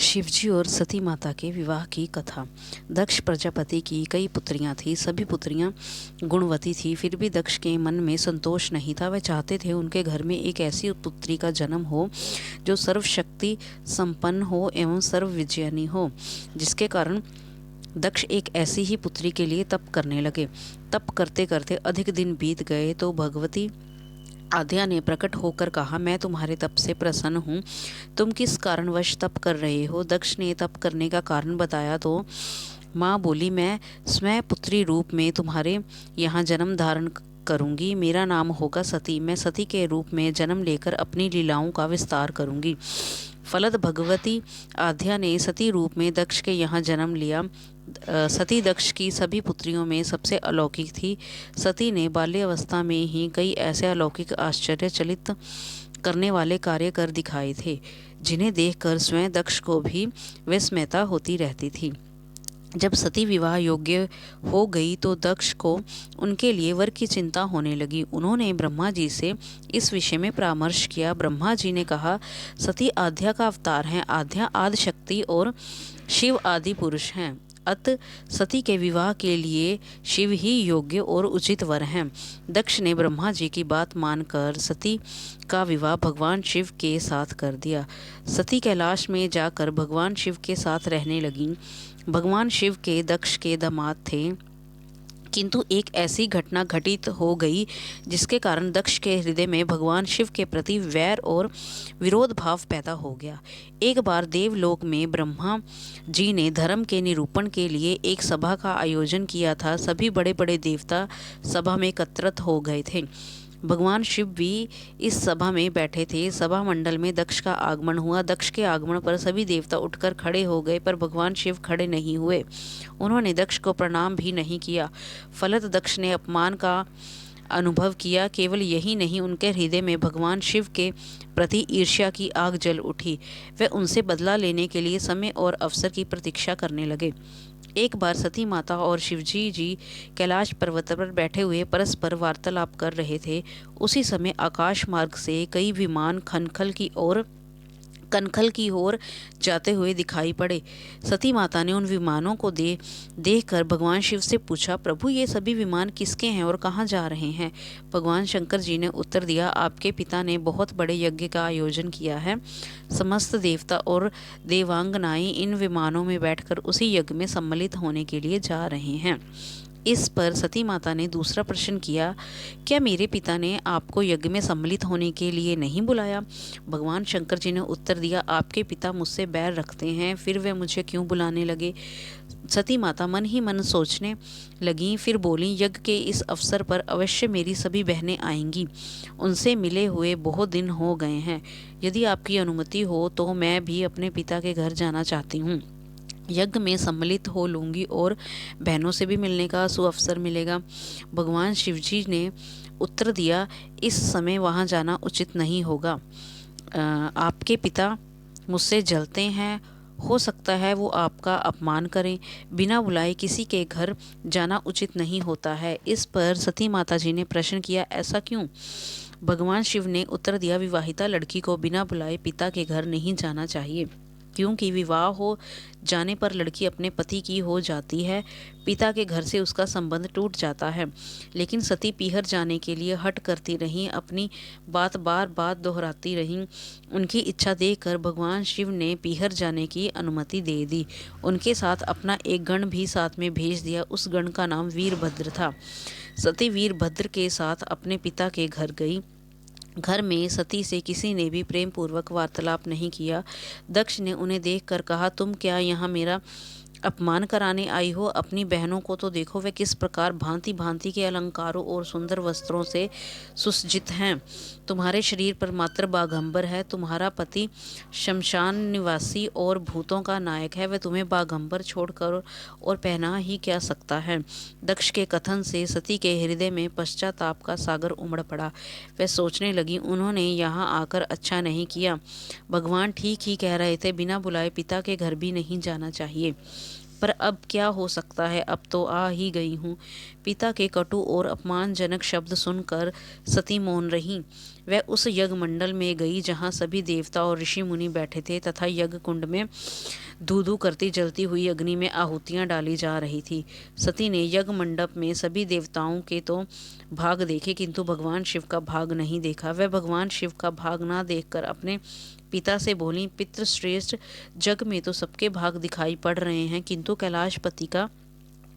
शिवजी और सती माता के विवाह की कथा। दक्ष प्रजापति की कई पुत्रियां थीं। सभी पुत्रियां गुणवती थीं। फिर भी दक्ष के मन में संतोष नहीं था। वह चाहते थे उनके घर में एक ऐसी पुत्री का जन्म हो जो सर्वशक्ति संपन्न हो एवं सर्वविजयनी हो। जिसके कारण दक्ष एक ऐसी ही पुत्री के लिए तप करने लगे। तप करते करते अधिक दिन बीत गए तो भगवती आद्या ने प्रकट होकर कहा, मैं तुम्हारे तप से प्रसन्न हूँ। तुम किस कारणवश तप कर रहे हो? दक्ष ने तप करने का कारण बताया तो माँ बोली, मैं स्वयं पुत्री रूप में तुम्हारे यहाँ जन्म धारण करूंगी। मेरा नाम होगा सती। मैं सती के रूप में जन्म लेकर अपनी लीलाओं का विस्तार करूंगी। फलत भगवती आद्या ने सती रूप में दक्ष के यहाँ जन्म लिया। सती दक्ष की सभी पुत्रियों में सबसे अलौकिक थी। सती ने बाल्यावस्था में ही कई ऐसे अलौकिक आश्चर्यचलित करने वाले कार्य कर दिखाए थे जिन्हें देखकर स्वयं दक्ष को भी विस्मयता होती रहती थी। जब सती विवाह योग्य हो गई तो दक्ष को उनके लिए वर की चिंता होने लगी। उन्होंने ब्रह्मा जी से इस विषय में परामर्श किया। ब्रह्मा जी ने कहा, सती आद्या का अवतार हैं। आद्या आदि शक्ति और शिव आदि पुरुष हैं। अत सती के विवाह के लिए शिव ही योग्य और उचित वर हैं। दक्ष ने ब्रह्मा जी की बात मानकर सती का विवाह भगवान शिव के साथ कर दिया। सती कैलाश में जाकर भगवान शिव के साथ रहने लगी। भगवान शिव के दक्ष के दामाद थे, किंतु एक ऐसी घटना घटित हो गई जिसके कारण दक्ष के हृदय में भगवान शिव के प्रति वैर और विरोध भाव पैदा हो गया। एक बार देवलोक में ब्रह्मा जी ने धर्म के निरूपण के लिए एक सभा का आयोजन किया था। सभी बड़े बड़े देवता सभा में एकत्रित हो गए थे। भगवान शिव भी इस सभा में बैठे थे। सभा मंडल में दक्ष का आगमन हुआ। दक्ष के आगमन पर सभी देवता उठकर खड़े हो गए, पर भगवान शिव खड़े नहीं हुए। उन्होंने दक्ष को प्रणाम भी नहीं किया। फलत दक्ष ने अपमान का अनुभव किया। केवल यही नहीं, उनके हृदय में भगवान शिव के प्रति ईर्ष्या की आग जल उठी। वे उनसे बदला लेने के लिए समय और अवसर की प्रतीक्षा करने लगे। एक बार सती माता और शिवजी जी कैलाश पर्वत पर बैठे हुए परस्पर वार्तालाप कर रहे थे। उसी समय आकाश मार्ग से कई विमान कनखल की ओर जाते हुए दिखाई पड़े। सती माता ने उन विमानों को देखकर भगवान शिव से पूछा, प्रभु ये सभी विमान किसके हैं और कहाँ जा रहे हैं? भगवान शंकर जी ने उत्तर दिया, आपके पिता ने बहुत बड़े यज्ञ का आयोजन किया है। समस्त देवता और देवांगनाएं इन विमानों में बैठकर उसी यज्ञ में सम्मिलित होने के लिए जा रहे हैं। इस पर सती माता ने दूसरा प्रश्न किया, क्या मेरे पिता ने आपको यज्ञ में सम्मिलित होने के लिए नहीं बुलाया? भगवान शंकर जी ने उत्तर दिया, आपके पिता मुझसे बैर रखते हैं, फिर वे मुझे क्यों बुलाने लगे? सती माता मन ही मन सोचने लगी। फिर बोली, यज्ञ के इस अवसर पर अवश्य मेरी सभी बहनें आएंगी। उनसे मिले हुए बहुत दिन हो गए हैं। यदि आपकी अनुमति हो तो मैं भी अपने पिता के घर जाना चाहती हूँ। यज्ञ में सम्मिलित हो लूँगी और बहनों से भी मिलने का सुअवसर मिलेगा। भगवान शिवजी ने उत्तर दिया, इस समय वहाँ जाना उचित नहीं होगा। आपके पिता मुझसे जलते हैं। हो सकता है वो आपका अपमान करें। बिना बुलाए किसी के घर जाना उचित नहीं होता है। इस पर सती माता जी ने प्रश्न किया, ऐसा क्यों? भगवान शिव ने उत्तर दिया, विवाहिता लड़की को बिना बुलाए पिता के घर नहीं जाना चाहिए, क्योंकि विवाह हो जाने पर लड़की अपने पति की हो जाती है। पिता के घर से उसका संबंध टूट जाता है। लेकिन सती पीहर जाने के लिए हट करती रहीं, अपनी बात बार बार दोहराती रहीं। उनकी इच्छा देखकर भगवान शिव ने पीहर जाने की अनुमति दे दी। उनके साथ अपना एक गण भी साथ में भेज दिया। उस गण का नाम वीरभद्र था। सती वीरभद्र के साथ अपने पिता के घर गई। घर में सती से किसी ने भी प्रेम पूर्वक वार्तालाप नहीं किया। दक्ष ने उन्हें देखकर कहा, तुम क्या यहाँ मेरा अपमान कराने आई हो? अपनी बहनों को तो देखो, वे किस प्रकार भांति भांति के अलंकारों और सुंदर वस्त्रों से सुसज्जित हैं। तुम्हारे शरीर पर मात्र बाघंबर है। तुम्हारा पति शमशान निवासी और भूतों का नायक है। वह तुम्हें बाघंबर छोड़कर और पहना ही क्या सकता है? दक्ष के कथन से सती के हृदय में पश्चाताप का सागर उमड़ पड़ा। वह सोचने लगी, उन्होंने यहाँ आकर अच्छा नहीं किया। भगवान ठीक ही कह रहे थे, बिना बुलाए पिता के घर भी नहीं जाना चाहिए। पर अब क्या हो सकता है, अब तो आ ही गई हूँ। पिता के कटु और अपमानजनक शब्द सुनकर सती मौन रही। वह उस यज्ञ मंडल में गई जहाँ सभी देवता और ऋषि मुनि बैठे थे तथा यज्ञ कुंड में धू धू करती जलती हुई अग्नि में आहुतियां डाली जा रही थी। सती ने यज्ञ मंडप में सभी देवताओं के तो भाग देखे, किंतु भगवान शिव का भाग नहीं देखा। वह भगवान शिव का भाग ना देखकर अपने पिता से बोली, पितृश्रेष्ठ, जग में तो सबके भाग दिखाई पड़ रहे हैं, किंतु कैलाशपति का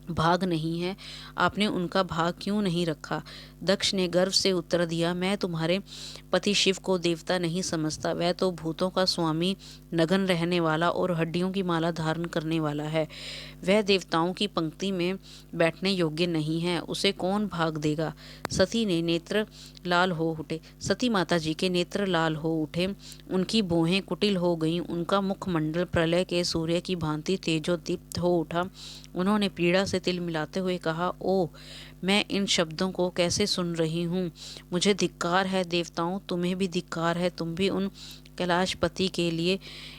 भाग नहीं है। आपने उनका भाग क्यों नहीं रखा? दक्ष ने गर्व से उत्तर दिया, मैं तुम्हारे पति शिव को देवता नहीं समझता। वह तो भूतों का स्वामी, नगन रहने वाला और हड्डियों की माला धारण करने वाला है। वह देवताओं की पंक्ति में बैठने योग्य नहीं है। उसे कौन भाग देगा? सती ने नेत्र लाल हो उठे सती माता जी के नेत्र लाल हो उठे। उनकी भौहें कुटिल हो गईं। उनका मुखमंडल प्रलय के सूर्य की भांति तेजोदीप्त हो उठा। उन्होंने पीड़ा से तिल मिलाते हुए कहा, ओ, मैं इन शब्दों को कैसे सुन रही हूँ? मुझे धिक्कार है देवताओं, तुम्हें भी धिक्कार है। तुम भी उन कैलाशपति के लिए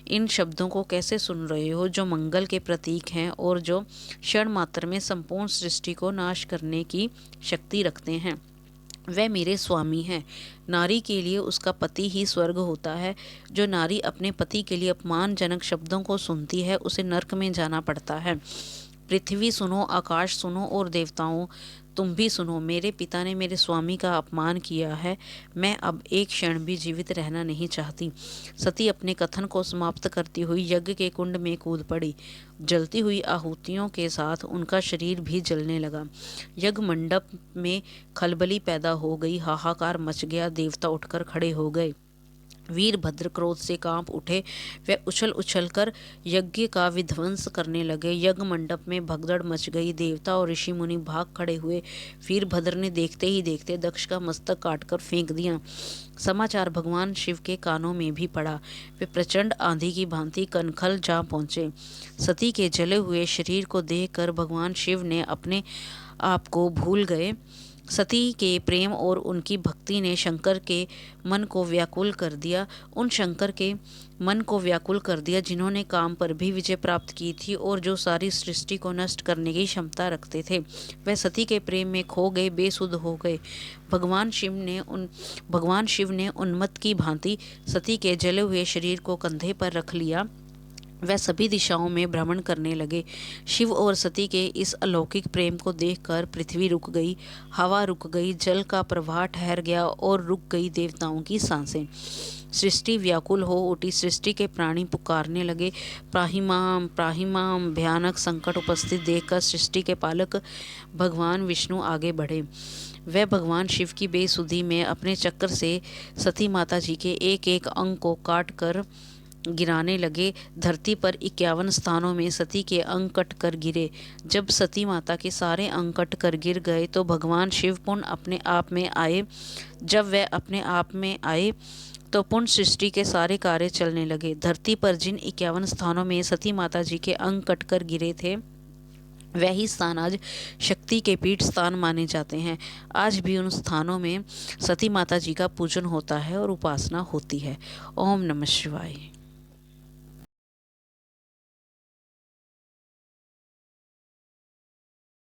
इन शब्दों को कैसे सुन रहे हो, जो मंगल के प्रतीक हैं और जो क्षण मात्र में संपूर्ण सृष्टि को नाश करने की शक्ति रखते हैं। वह मेरे स्वामी हैं। नारी के लिए उसका पति ही स्वर्ग होता है। जो नारी अपने पति के लिए अपमानजनक शब्दों को सुनती है, उसे नरक में जाना पड़ता है। पृथ्वी सुनो, आकाश सुनो और देवताओं तुम भी सुनो। मेरे पिता ने मेरे स्वामी का अपमान किया है। मैं अब एक क्षण भी जीवित रहना नहीं चाहती। सती अपने कथन को समाप्त करती हुई यज्ञ के कुंड में कूद पड़ी। जलती हुई आहुतियों के साथ उनका शरीर भी जलने लगा। यज्ञ मंडप में खलबली पैदा हो गई। हाहाकार मच गया। देवता उठकर खड़े हो गए। वीरभद्र क्रोध से कांप उठे। वे उछल उछल कर यज्ञ का विध्वंस करने लगे। यज्ञ मंडप में भगदड़ मच गई। देवता और ऋषि मुनि भाग खड़े हुए। वीरभद्र ने देखते ही देखते दक्ष का मस्तक काटकर फेंक दिया। समाचार भगवान शिव के कानों में भी पड़ा। वे प्रचंड आंधी की भांति कनखल जा पहुंचे। सती के जले हुए शरीर को देखकर भगवान शिव ने अपने आप को भूल गए। सती के प्रेम और उनकी भक्ति ने शंकर के मन को व्याकुल कर दिया। उन शंकर के मन को व्याकुल कर दिया जिन्होंने काम पर भी विजय प्राप्त की थी और जो सारी सृष्टि को नष्ट करने की क्षमता रखते थे। वह सती के प्रेम में खो गए, बेसुध हो गए। भगवान शिव ने उन्मत्त की भांति सती के जले हुए शरीर को कंधे पर रख लिया। वह सभी दिशाओं में भ्रमण करने लगे। शिव और सती के इस अलौकिक प्रेम को देखकर पृथ्वी रुक गई, हवा रुक गई, जल का प्रवाह ठहर गया और रुक गई देवताओं की सांसें। सृष्टि व्याकुल हो उठी। सृष्टि के प्राणी पुकारने लगे, प्राहिमाम प्राहिमाम। भयानक संकट उपस्थित देखकर सृष्टि के पालक भगवान विष्णु आगे बढ़े। वह भगवान शिव की बेसुधी में अपने चक्र से सती माता जी के एक एक अंग को काट कर गिराने लगे। धरती पर 51 स्थानों में सती के अंग कट कर गिरे। जब सती माता के सारे अंग कट कर गिर गए तो भगवान शिव पुनः अपने आप में आए। जब वह अपने आप में आए तो पुनः सृष्टि के सारे कार्य चलने लगे। धरती पर जिन 51 स्थानों में सती माता जी के अंग कट कर गिरे थे, वही स्थान आज शक्ति के पीठ स्थान माने जाते हैं। आज भी उन स्थानों में सती माता जी का पूजन होता है और उपासना होती है। ओम नमः शिवाय।